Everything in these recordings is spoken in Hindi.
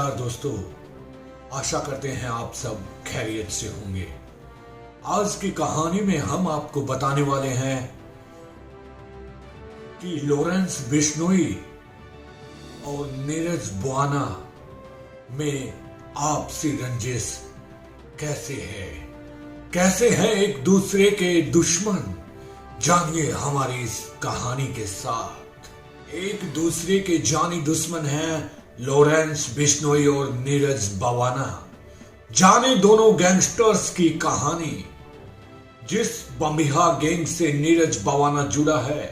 नमस्कार दोस्तों, आशा करते हैं आप सब खैरियत से होंगे। आज की कहानी में हम आपको बताने वाले हैं कि लॉरेंस बिश्नोई और नीरज बुआना में आपसी रंजिश कैसे हैं एक दूसरे के दुश्मन। जानिए हमारी इस कहानी के साथ। एक दूसरे के जानी दुश्मन हैं लॉरेंस बिश्नोई और नीरज बुआना। जाने दोनों गैंगस्टर्स की कहानी। जिस बमिहा गैंग से नीरज बुआना जुड़ा है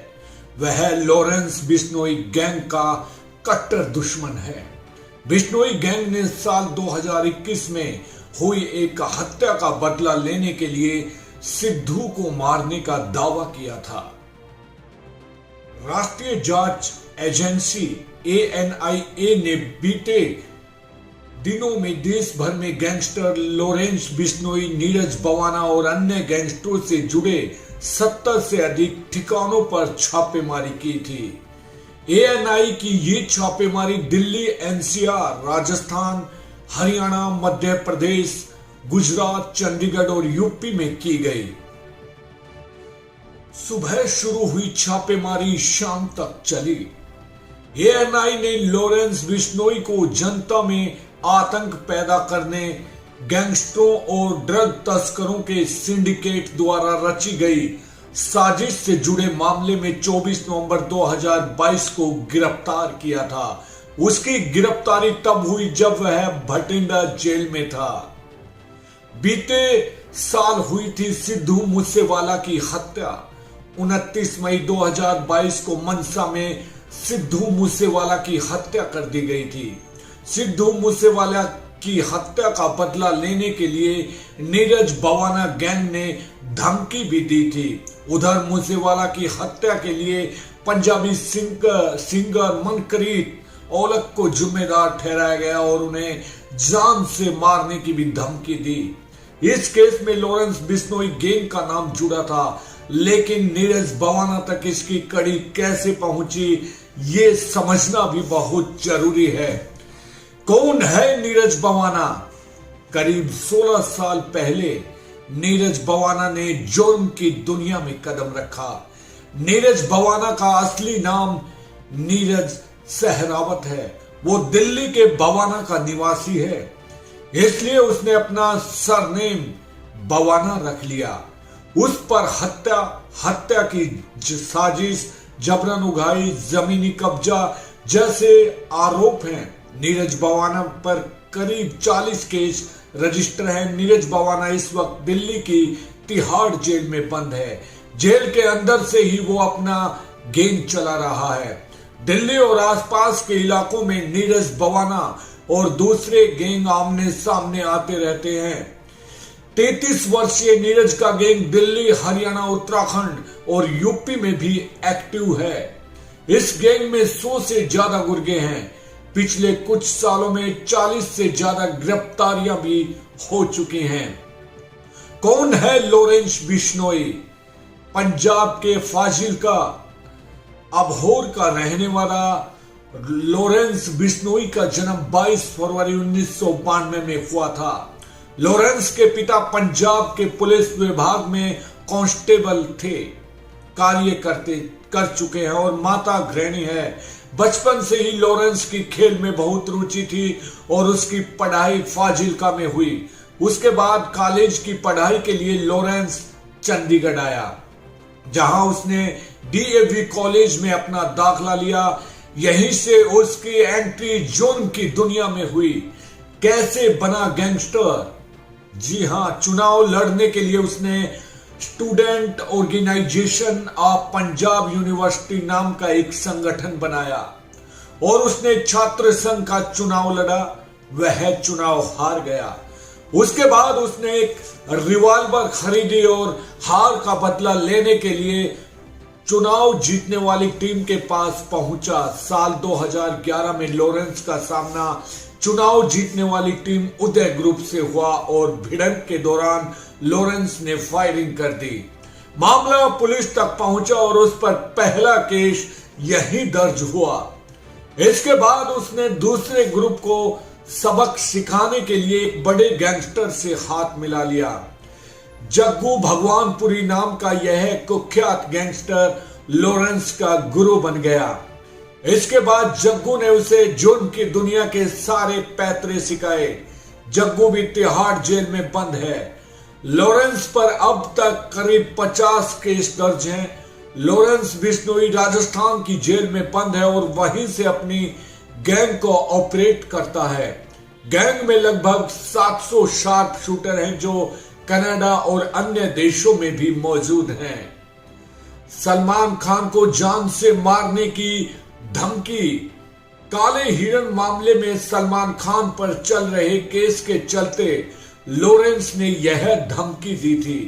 वह लॉरेंस बिश्नोई गैंग का कट्टर दुश्मन है। बिश्नोई गैंग ने साल 2021 में हुई एक हत्या का बदला लेने के लिए सिद्धू को मारने का दावा किया था। राष्ट्रीय जांच एजेंसी ANIA ने बीते दिनों में देश भर में गैंगस्टर लॉरेंस बिश्नोई, नीरज बुआना और अन्य गैंगस्टरों से जुड़े 70 से अधिक ठिकानों पर छापेमारी की थी। ANI की ये छापेमारी दिल्ली, NCR, राजस्थान, हरियाणा, मध्य प्रदेश, गुजरात, चंडीगढ़ और यूपी में की गई। सुबह शुरू हुई छापेमारी शाम तक चली। ANI ने लॉरेंस बिश्नोई को जनता में आतंक पैदा करने, गैंगस्टरों और ड्रग तस्करों के सिंडिकेट द्वारा रची गई साजिश से जुड़े मामले में 24 नवंबर 2022 को गिरफ्तार किया था। उसकी गिरफ्तारी तब हुई जब वह भटिंडा जेल में था। बीते साल हुई थी सिद्धू मूसेवाला की हत्या। 29 मई 2022 को मनसा में सिद्धू मूसेवाला की हत्या कर दी गई थी। सिद्धू मूसेवाला की हत्या का बदला लेने के लिए नीरज बुआना गैंग ने धमकी भी दी थी। उधर मूसेवाला की हत्या के लिए पंजाबी सिंगर मनकरीत औलख को जिम्मेदार ठहराया गया और उन्हें जान से मारने की भी धमकी दी। इस केस में लॉरेंस बिश्नोई गैंग का नाम जुड़ा था, लेकिन नीरज बुआना तक इसकी कड़ी कैसे पहुंची ये समझना भी बहुत जरूरी है। कौन है नीरज बुआना? करीब 16 साल पहले नीरज बुआना ने जुर्म की दुनिया में कदम रखा। नीरज बुआना का असली नाम नीरज सहरावत है। वो दिल्ली के बुआना का निवासी है, इसलिए उसने अपना सरनेम बुआना रख लिया। उस पर हत्या की साजिश, जबरन उगाई, जमीनी कब्जा जैसे आरोप हैं। नीरज बुआना पर करीब 40 केस रजिस्टर हैं। नीरज बुआना इस वक्त दिल्ली की तिहाड़ जेल में बंद है। जेल के अंदर से ही वो अपना गैंग चला रहा है। दिल्ली और आसपास के इलाकों में नीरज बुआना और दूसरे गैंग आमने सामने आते रहते हैं। 33 वर्षीय नीरज का गैंग दिल्ली, हरियाणा, उत्तराखंड और यूपी में भी एक्टिव है। इस गैंग में 100 से ज्यादा गुर्गे हैं। पिछले कुछ सालों में 40 से ज्यादा गिरफ्तारियां भी हो चुकी हैं। कौन है लॉरेंस बिश्नोई? पंजाब के फाजिल्का अबोहर का रहने वाला लॉरेंस बिश्नोई का जन्म 22 फरवरी 1992 में हुआ था। लॉरेंस के पिता पंजाब के पुलिस विभाग में कांस्टेबल थे, कार्य कर चुके हैं और माता गृहिणी है। बचपन से ही लॉरेंस की खेल में बहुत रुचि थी और उसकी पढ़ाई फाजिल्का में हुई। उसके बाद कॉलेज की पढ़ाई के लिए लॉरेंस चंडीगढ़ आया, जहां उसने DAV कॉलेज में अपना दाखिला लिया। यहीं से उसकी एंट्री जुर्म की दुनिया में हुई। कैसे बना गैंगस्टर? जी हां, चुनाव लड़ने के लिए उसने student organisation of Punjab university नाम का एक संगठन बनाया और उसने छात्र संघ का चुनाव लड़ा। वह चुनाव हार गया। उसके बाद उसने एक रिवॉल्वर खरीदी और हार का बदला लेने के लिए चुनाव जीतने वाली टीम के पास पहुंचा। साल 2011 में लॉरेंस का सामना चुनाव जीतने वाली टीम उदय ग्रुप से हुआ और भिड़ंत के दौरान लॉरेंस ने फायरिंग कर दी। मामला पुलिस तक पहुंचा और उस पर पहला केस यही दर्ज हुआ। इसके बाद उसने दूसरे ग्रुप को सबक सिखाने के लिए एक बड़े गैंगस्टर से हाथ मिला लिया। जग्गू भगवानपुरी नाम का यह कुख्यात गैंगस्टर लॉरेंस का गुरु बन गया। इसके बाद जग्गू ने उसे जुर्म की दुनिया के सारे पैतरे सिखाए। जग्गू भी तिहाड़ जेल में बंद है। लॉरेंस पर अब तक करीब 50 केस दर्ज हैं। लॉरेंस बिश्नोई राजस्थान की जेल में बंद है और वहीं से अपनी गैंग को ऑपरेट करता है। गैंग में लगभग 700 शार्प शूटर हैं जो कनाडा और अन्य देशों में भी मौजूद हैं। सलमान खान को जान से मारने की धमकी। काले हिरण मामले में सलमान खान पर चल रहे केस के चलते लॉरेंस ने यह धमकी दी थी।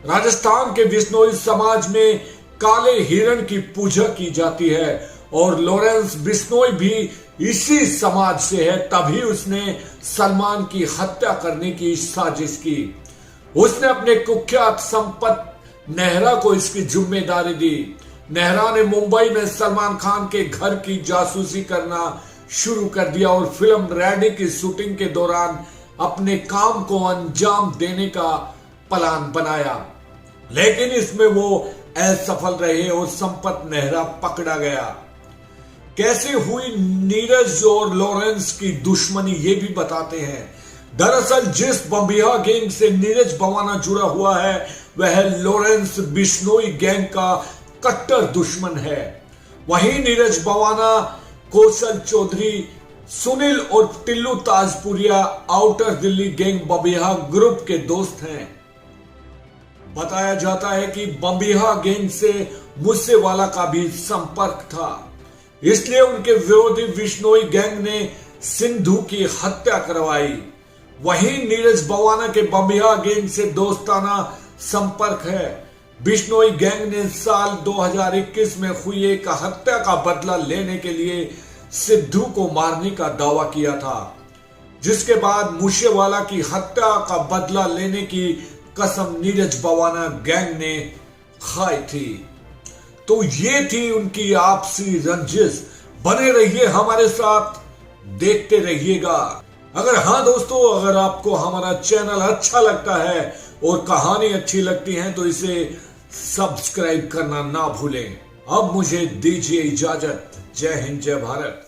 राजस्थान के बिश्नोई समाज में काले हिरण की पूजा की जाती है और लॉरेंस बिश्नोई भी इसी समाज से है, तभी उसने सलमान की हत्या करने की साजिश की। उसने अपने कुख्यात संपत नेहरा को इसकी जिम्मेदारी दी। नेहरा ने मुंबई में सलमान खान के घर की जासूसी करना शुरू कर दिया और फिल्म रेडी की शूटिंग के दौरान अपने काम को अंजाम देने का प्लान बनाया, लेकिन इसमें वो असफल रहे और संपत नेहरा पकड़ा गया। कैसे हुई नीरज और लॉरेंस की दुश्मनी ये भी बताते हैं। दरअसल जिस बम्बिहा गैंग से नीरज बवाना जुड़ा हुआ है वह लॉरेंस बिश्नोई गैंग का कट्टर दुश्मन है। वहीं नीरज बवाना, कौशल चौधरी, सुनील और Tillu Tajpuriya outer Delhi gang Bambiha group के दोस्त हैं। बताया जाता है कि बम्बिहा गैंग से मूसेवाला का भी संपर्क था, इसलिए उनके विरोधी बिश्नोई गैंग ने सिंधु की हत्या करवाई। वहीं नीरज बवाना के बम्बिहा गैंग से दोस्ताना संपर्क है। बिश्नोई गैंग ने साल 2021 में हुई एक हत्या का बदला लेने के लिए सिद्धू को मारने का दावा किया था, जिसके बाद मूसेवाला की हत्या का बदला लेने की कसम नीरज बवाना गैंग ने खाई थी। तो ये थी उनकी आपसी रंजिश। बने रहिए हमारे साथ, देखते रहिएगा। अगर हाँ दोस्तों, अगर आपको हमारा चैनल अच्छा लगता है और कहानी अच्छी लगती है तो इसे सब्सक्राइब करना ना भूलें। अब मुझे दीजिए इजाजत। जय हिंद, जय भारत।